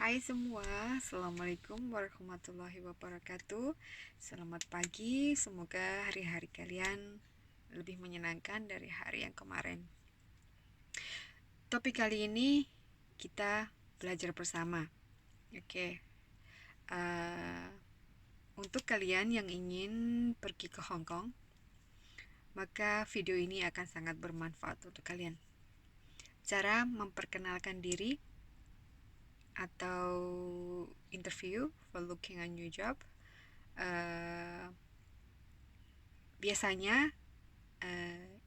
Hai semua, Assalamualaikum warahmatullahi wabarakatuh. Selamat pagi, semoga hari-hari kalian lebih menyenangkan dari hari yang kemarin. Topik kali ini kita belajar bersama. Oke, uh, untuk kalian yang ingin pergi ke Hong Kong, maka video ini akan sangat bermanfaat untuk kalian. Cara memperkenalkan diri atau interview for looking a new job. Biasanya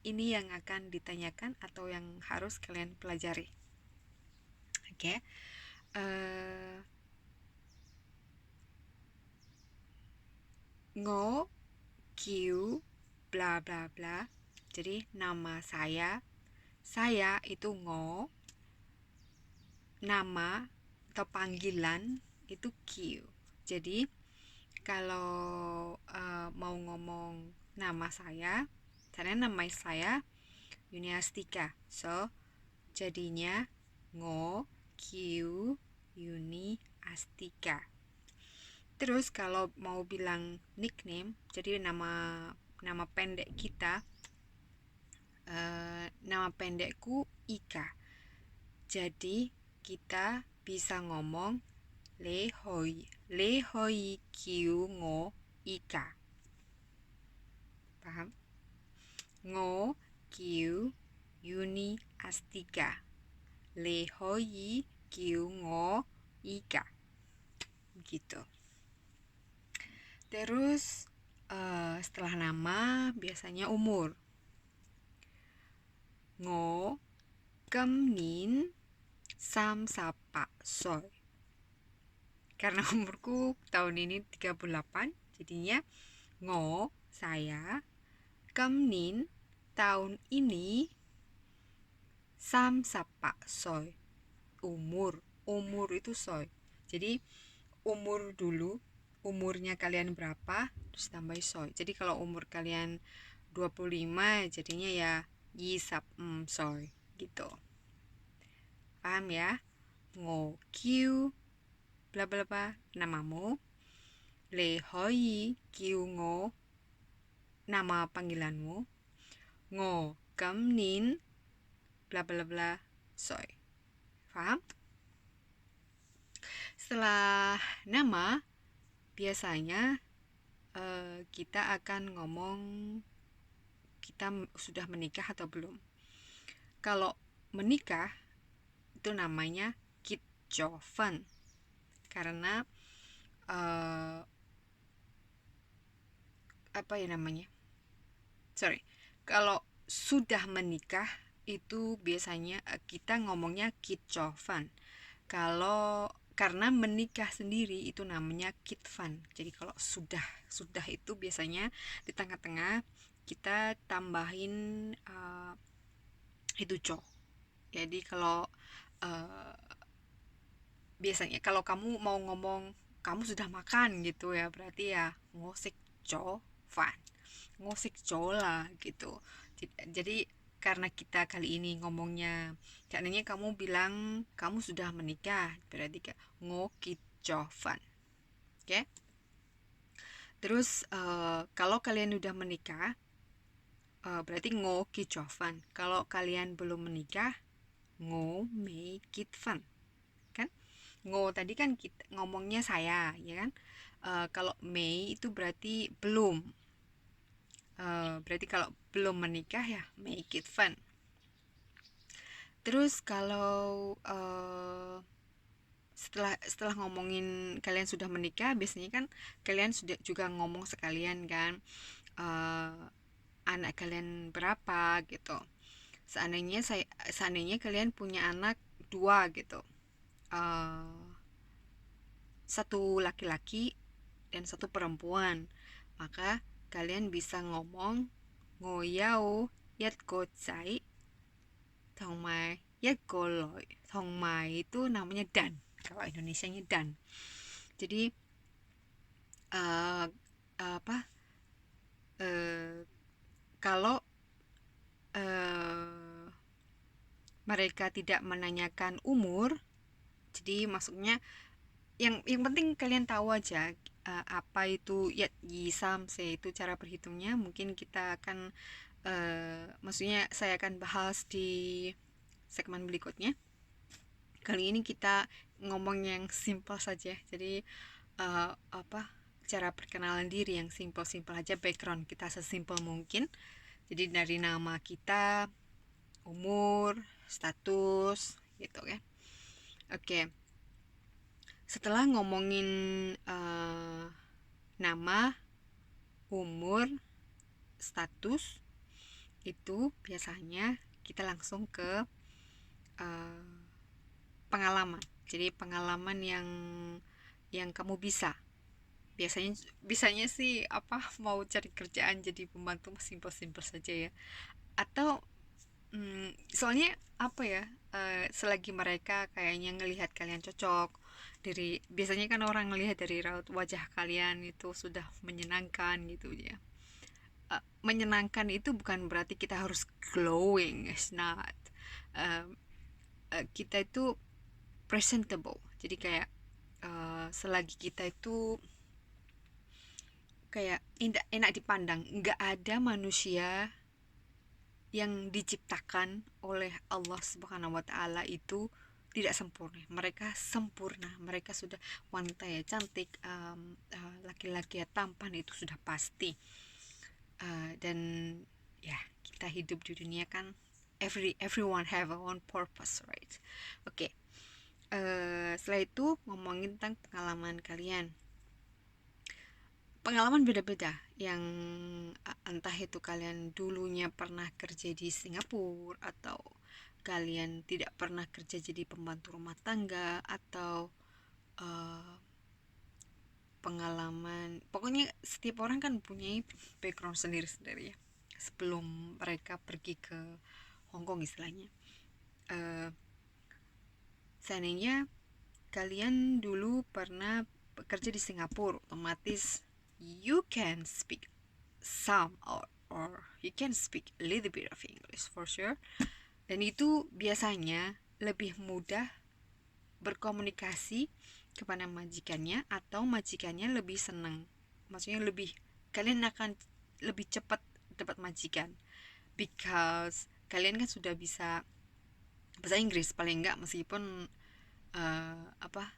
ini yang akan ditanyakan atau yang harus kalian pelajari. Oke. Ngo, kiu, bla bla bla. Jadi nama saya itu Ngo. Nama atau panggilan itu kiu. Jadi kalau mau ngomong nama saya Yuni Astika. So jadinya Ngo Kiu Yuni Astika. Terus kalau mau bilang nickname, jadi nama pendek kita, nama pendekku Ika. Jadi kita bisa ngomong Le Hoi Kiu Ngo Ika. Paham? Ngo Kiu Yuni Astika. Le Hoi Kiu Ngo Ika. Gitu. Terus setelah nama biasanya umur. Ngo Kem Nin Sam Sapa Soy. Karena umurku tahun ini 38, jadinya Ngo saya, Kem Nin tahun ini, Sam Sapa Soy. Umur itu soy. Jadi umur dulu, umurnya kalian berapa, terus tambah soy. Jadi kalau umur kalian 25, jadinya ya Yisap soy gitu. Paham ya? Ngo Kiu bla bla bla namamu. Le Hoi Kiu Ngo nama panggilanmu. Ngo Kem Nin bla bla bla soy. Paham? Setelah nama biasanya kita akan ngomong kita sudah menikah atau belum. Kalau menikah itu namanya kitjofen. Karena apa ya namanya? Kalau sudah menikah itu biasanya kita ngomongnya kitjofen. Karena menikah sendiri itu namanya kitfan. Jadi kalau sudah itu biasanya di tengah-tengah kita tambahin itu co. Jadi kalau biasanya kalau kamu mau ngomong kamu sudah makan gitu ya, berarti ya ngosik co fan. Ngosik co lah gitu. Jadi karena kita kali ini ngomongnya karena kamu bilang kamu sudah menikah, berarti kayak ngokicofan. Oke? Terus kalau kalian udah menikah berarti ngokicofan. Kalau kalian belum menikah ngomekitfan. Kan? Ngo tadi kan kita ngomongnya saya, ya kan? Kalau Mei itu berarti belum. Berarti kalau belum menikah ya make it fun. Terus kalau setelah ngomongin kalian sudah menikah, biasanya kan kalian sudah juga ngomong sekalian kan anak kalian berapa gitu. Seandainya kalian punya anak 2 gitu, satu laki-laki dan satu perempuan, maka kalian bisa ngomong ngoyao yat gochai tongmai yat goloi. Tongmai itu namanya dan, kalau Indonesianya dan. Jadi kalau mereka tidak menanyakan umur, Jadi maksudnya yang penting kalian tahu aja apa itu yat yi sam se itu cara berhitungnya. Mungkin kita akan maksudnya saya akan bahas di segmen berikutnya. Kali ini kita ngomong yang simple saja. Jadi apa cara perkenalan diri yang simple-simple aja, background kita sesimpel mungkin. Jadi dari nama kita, umur, status gitu kan. Oke. Setelah ngomongin nama, umur, status, itu biasanya kita langsung ke pengalaman. Jadi pengalaman yang kamu bisa. Bisanya sih apa, mau cari kerjaan jadi pembantu simpel-simpel saja ya. Atau soalnya apa ya, selagi mereka kayaknya ngelihat kalian cocok biasanya kan orang ngelihat dari raut wajah kalian itu sudah menyenangkan gitu ya. Menyenangkan itu bukan berarti kita harus glowing, it's not. Uh, kita itu presentable, jadi kayak selagi kita itu kayak enak dipandang. Nggak ada manusia yang diciptakan oleh Allah Subhanahu wa Ta'ala itu tidak sempurna. Mereka sempurna, mereka sudah wanita ya cantik, laki-laki ya tampan, itu sudah pasti. Dan ya kita hidup di dunia kan, everyone have a own purpose, right? Oke. Setelah itu ngomongin tentang pengalaman kalian. Pengalaman beda-beda, yang entah itu kalian dulunya pernah kerja di Singapura, atau kalian tidak pernah kerja jadi pembantu rumah tangga, atau pengalaman, pokoknya setiap orang kan punya background sendiri-sendiri ya sebelum mereka pergi ke Hong Kong istilahnya. Seandainya kalian dulu pernah bekerja di Singapura, otomatis you can speak some or you can speak a little bit of English for sure. Dan itu biasanya lebih mudah berkomunikasi kepada majikannya, atau majikannya lebih senang. Maksudnya kalian akan lebih cepat dapat majikan because kalian kan sudah bisa bahasa Inggris paling enggak, meskipun apa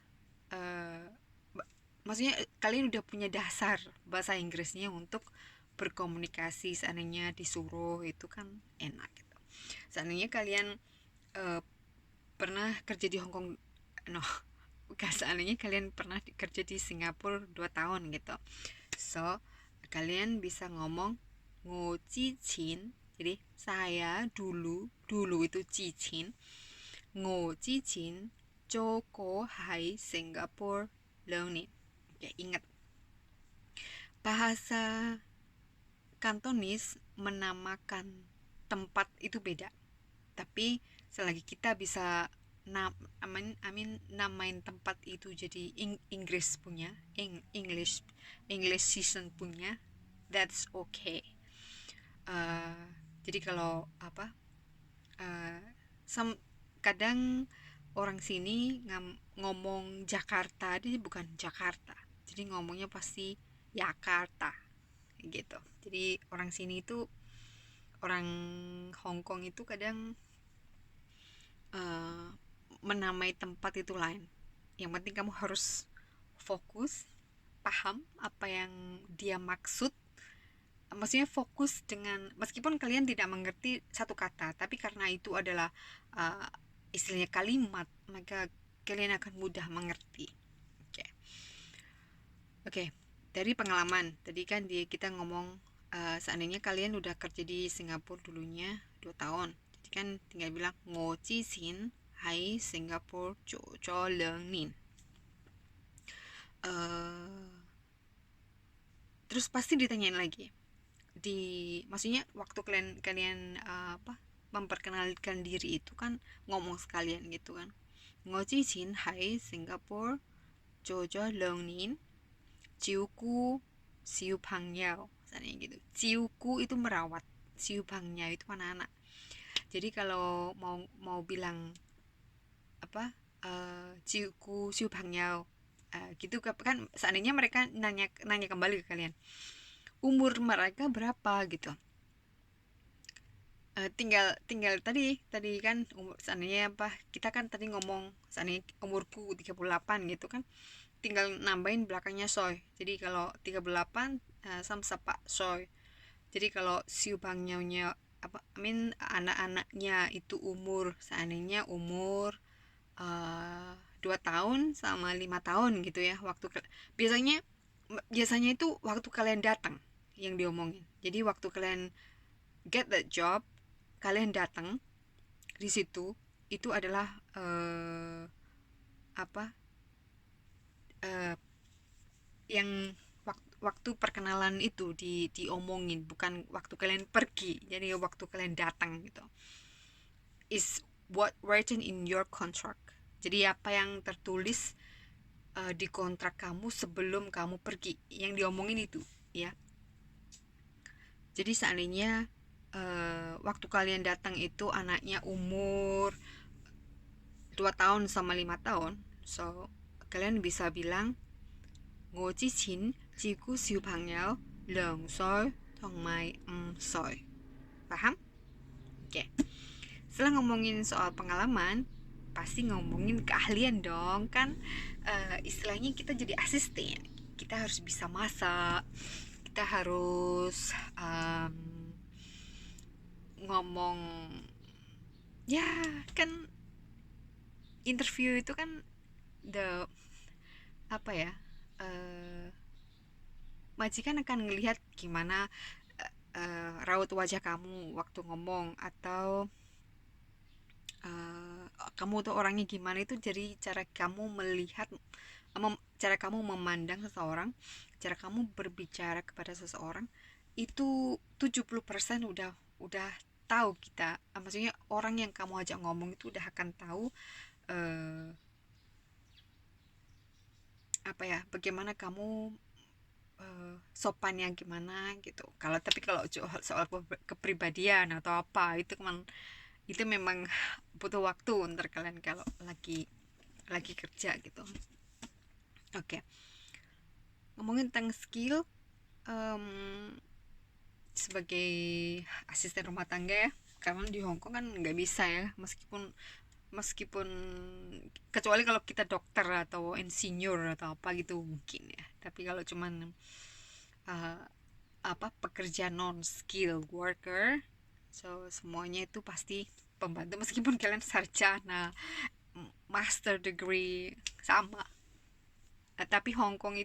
maksudnya kalian udah punya dasar bahasa Inggrisnya untuk berkomunikasi. Seandainya disuruh itu kan enak gitu. Seandainya kalian pernah kerja di Hong Kong, no, bukan, seandainya kalian pernah kerja di Singapura 2 tahun gitu, so kalian bisa ngomong ngo cicin. Jadi saya dulu itu cicin, ngo cicin Joko Hai Singapore Learning. Oke, ingat, bahasa Kantonis menamakan tempat itu beda, tapi selagi kita bisa namain tempat itu jadi Inggris punya, English season punya, that's okay. Jadi kalau apa, kadang orang sini ngomong Jakarta, dia bukan Jakarta, jadi ngomongnya pasti Yakarta gitu. Jadi orang sini itu, orang Hong Kong itu kadang menamai tempat itu lain. Yang penting kamu harus fokus, paham apa yang dia maksud. Maksudnya fokus dengan, meskipun kalian tidak mengerti satu kata, tapi karena itu adalah istilahnya kalimat, maka kalian akan mudah mengerti. Oke. Dari pengalaman tadi kan kita ngomong, seandainya kalian udah kerja di Singapura dulunya 2 tahun, jadi kan tinggal bilang ngo chi sin hai Singapore cho learning. Terus pasti ditanyain lagi, maksudnya waktu kalian memperkenalkan diri itu kan ngomong sekalian gitu kan, ngo chi sin hai Singapore cho learning, ciuku siu pangyao, misalnya gitu. Ciuku itu merawat, siu pangyao itu anak-anak. Jadi kalau mau bilang apa, ciuku siu bangyao. Gitu kan, seandainya mereka nanya nanya kembali ke kalian umur mereka berapa gitu. Tinggal tinggal tadi kan umur, seandainya apa, kita kan tadi ngomong seandainya umurku 38 gitu kan, tinggal nambahin belakangnya soy. Jadi kalau 38 sam sapa soy. Jadi kalau siu bang nyonya apa, I mean anak-anaknya itu umur seandainya umur 2 tahun sama 5 tahun gitu ya, biasanya biasanya itu waktu kalian datang yang diomongin. Jadi waktu kalian get that job, kalian datang di situ, itu adalah apa eh, yang waktu perkenalan itu diomongin, bukan waktu kalian pergi. Jadi waktu kalian datang gitu is what written in your contract. Jadi apa yang tertulis di kontrak kamu sebelum kamu pergi, yang diomongin itu ya. Jadi seandainya waktu kalian datang itu anaknya umur 2 tahun sama 5 tahun, so kalian bisa bilang ngojisin jiku siu pangyao leng soy tong mai soy. Paham? Oke. Setelah ngomongin soal pengalaman, pasti ngomongin keahlian dong kan. Istilahnya kita jadi asisten, kita harus bisa masak, kita harus ngomong, ya kan. Interview itu kan the apa ya, majikan akan ngelihat gimana raut wajah kamu waktu ngomong, atau kamu tuh orangnya gimana. Itu jadi cara kamu melihat, cara kamu memandang seseorang, cara kamu berbicara kepada seseorang, itu 70% udah tahu kita. Maksudnya orang yang kamu ajak ngomong itu udah akan tahu eh, apa ya, bagaimana kamu sopannya gimana gitu. Kalau soal kepribadian atau apa, itu kan itu memang butuh waktu ntar kalian kalau lagi kerja gitu. Oke, ngomongin tentang skill, sebagai asisten rumah tangga ya, karena di Hongkong kan nggak bisa ya, meskipun meskipun kecuali kalau kita dokter atau insinyur atau apa gitu mungkin ya. Tapi kalau cuman uh, apa, pekerja non skill worker, so semuanya itu pasti pembantu, meskipun kalian sarjana, master degree sama. Tapi Hong Kong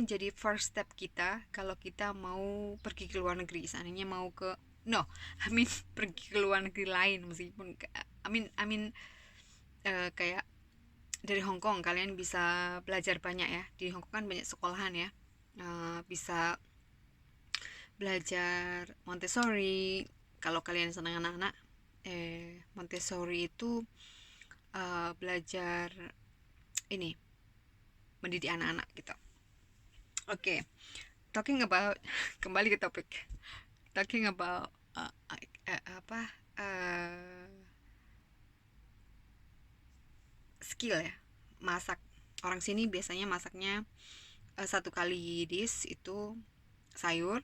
jadi first step kita kalau kita mau pergi ke luar negeri. Seandainya mau ke, no, I mean pergi ke luar negeri lain, meskipun I mean kayak dari Hong Kong kalian bisa belajar banyak ya. Di Hong Kong kan banyak sekolahan ya. Bisa belajar Montessori. Kalau kalian senang anak-anak, Montessori itu belajar ini, mendidik anak-anak gitu. Oke, talking about kembali ke topik, talking about apa, skill ya, masak. Orang sini biasanya masaknya satu kali dish itu sayur,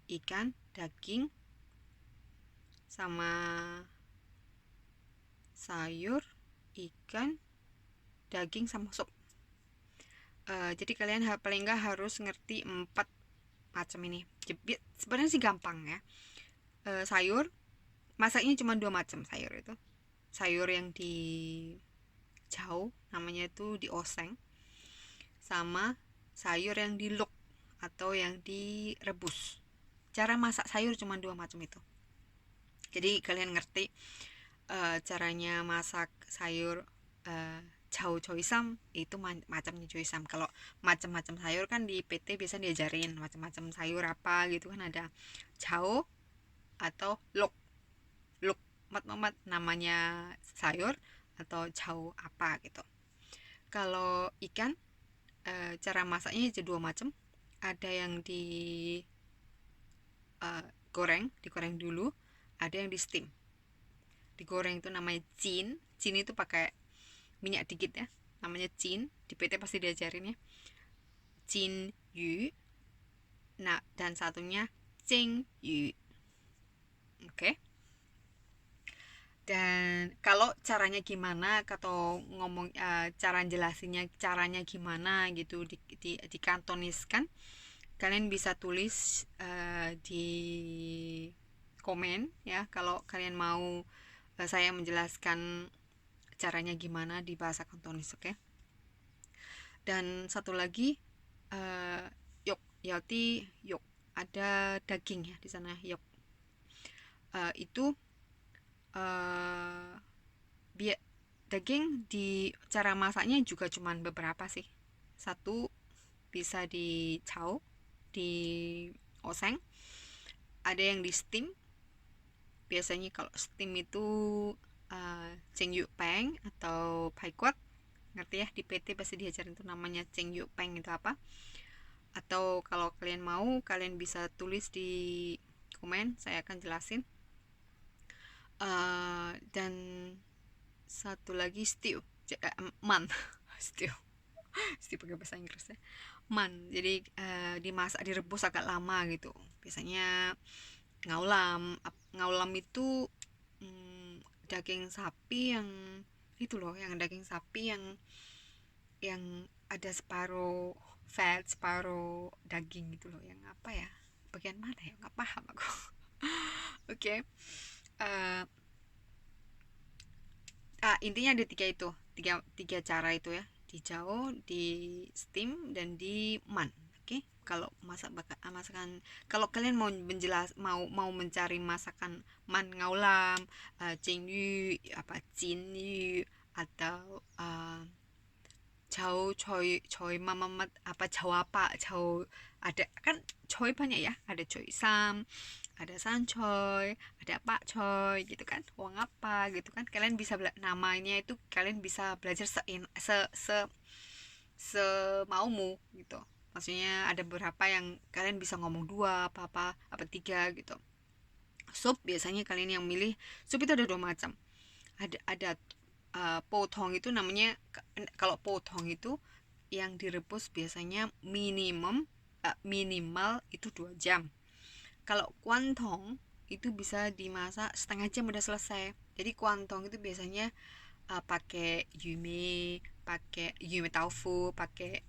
ikan, daging, sama sayur, ikan, daging sama sup. Jadi kalian paling nggak harus ngerti 4 macam ini. Sebenarnya sih gampang ya. Sayur masaknya cuma 2 macam sayur itu. Sayur yang di jauh namanya itu dioseng, sama sayur yang diluk atau yang direbus. Cara masak sayur cuma 2 macam itu. Jadi kalian ngerti caranya masak sayur jauh choisam itu macamnya choisam. Kalau macam-macam sayur kan di PT biasa diajarin macam-macam sayur apa gitu kan, ada jauh atau lok. Lok mat namanya sayur, atau jauh apa gitu. Kalau ikan, cara masaknya ada 2 macam. Ada yang digoreng dulu, ada yang di steam. Digoreng itu namanya cin. Cin itu pakai minyak dikit ya, namanya Jin, di PT pasti diajarin ya, Jin Yu. Nah, dan satunya Jing Yu. Oke. Dan kalau caranya gimana, atau ngomong cara jelasinnya caranya gimana gitu, dikantoniskan, kalian bisa tulis di komen ya, kalau kalian mau saya menjelaskan caranya gimana di bahasa kantonis. Oke. Dan satu lagi, yok, yauti yok, ada daging ya di sana, yok. Itu biar daging, di cara masaknya juga cuman beberapa sih. Satu, bisa di chao, di oseng, ada yang di steam. Biasanya kalau steam itu ceng yu peng atau pai kuat, ngerti ya, di PT pasti diajarin tuh namanya ceng yu peng itu apa. Atau kalau kalian mau, kalian bisa tulis di komen, saya akan jelasin. Dan satu lagi stew, man stew stew pakai bahasa Inggris ya, man. Jadi dimasak, direbus agak lama gitu. Biasanya ngaulam. Ngaulam itu daging sapi yang itu loh, yang daging sapi yang ada separuh fat, separuh daging gitu loh, yang apa ya, bagian mana ya, nggak paham aku. Oke. Intinya ada tiga itu, tiga cara itu ya, di jauh, di steam, dan di man. Oke. Kalau masakan, kalau kalian mau mencari masakan man ngaulam, jingyu, apa jinyu, atau jauh choi mamamat, apa jauh, ada kan choi banyak ya, ada choi sam, ada sancoy, ada pak coy gitu kan, uang apa gitu kan. Kalian bisa namanya itu kalian bisa belajar semaumu gitu. Maksudnya ada beberapa yang kalian bisa ngomong dua apa tiga gitu. Sup, biasanya kalian yang milih sup itu ada dua macam. Ada potong, itu namanya, kalau potong itu yang direbus biasanya minimal itu 2 jam. Kalau kuantong itu bisa dimasak setengah jam udah selesai. Jadi kuantong itu biasanya pakai yume tofu, pakai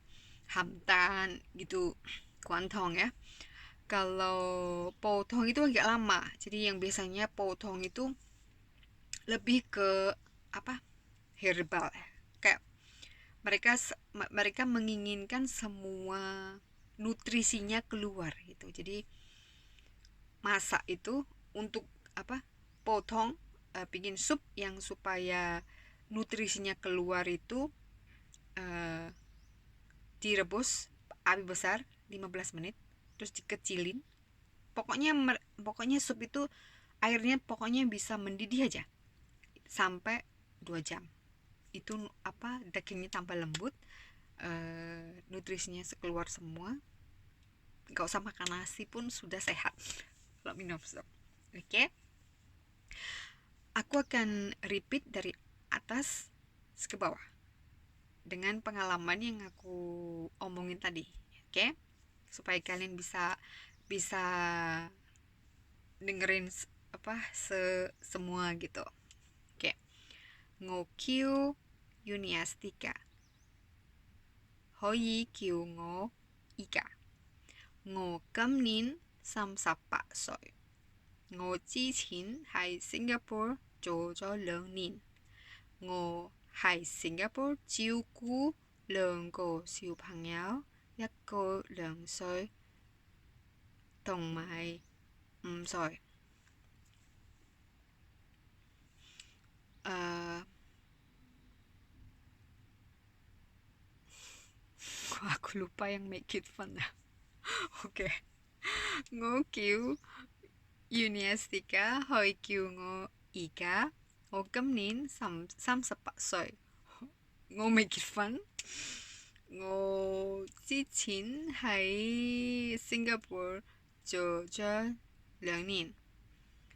hamtan gitu, kuantong ya. Kalau potong itu agak lama. Jadi yang biasanya potong itu lebih ke apa, herbal ya. Kayak mereka menginginkan semua nutrisinya keluar gitu. Jadi masak itu untuk apa, potong, bikin sup yang supaya nutrisinya keluar itu, uh, direbus api besar 15 menit, terus dikecilin. Pokoknya sup itu airnya pokoknya bisa mendidih aja sampai 2 jam. Itu apa, dagingnya tambah lembut, nutrisinya keluar semua. Gak usah makan nasi pun sudah sehat kalau minum sup. Oke. Aku akan repeat dari atas ke bawah dengan pengalaman yang aku omongin tadi. Oke. Supaya kalian bisa bisa dengerin apa semua gitu. Oke. Ngokyu Yuniastika, Hoyi Kyu Ngo Ika, Ngo Kamnin Sam Sapa Soy, Ngo Chi Chin Hai Singapore Jojo Leung Nin, Ngo Hai Singapore Chiu Ku Leung Go Siu Phang Yao Yak Go Leung Soy Tong Mai Soy. Aku lupa yang make it fun. Oke. Ngo Kyu Yuniastika Hoi Kyu Ngo Ika, Ngo Nin Sam Sepak Soy, Ngo make it fun, Ngo Chi Chin Hai Singapore Jo Leung Nin,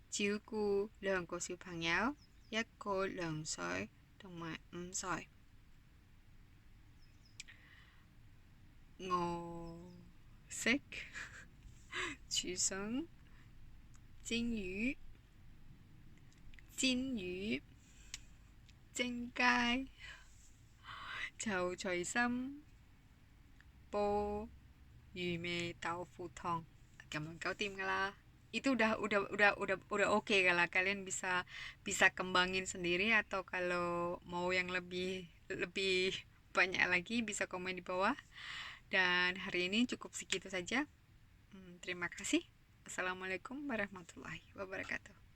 Chiu Ku Leung Ko Siu Phang Yao Yak Ko Leung Soy Dong Mai Soy. 色厨神蒸魚煎魚蒸雞就隨心煲魚味豆腐湯gampang kau tim lah itu udah oke lah kalian bisa bisa kembangin sendiri atau kalau mau yang lebih lebih banyak lagi bisa komen di bawah dan hari ini cukup segitu saja. Terima kasih. Assalamualaikum warahmatullahi wabarakatuh.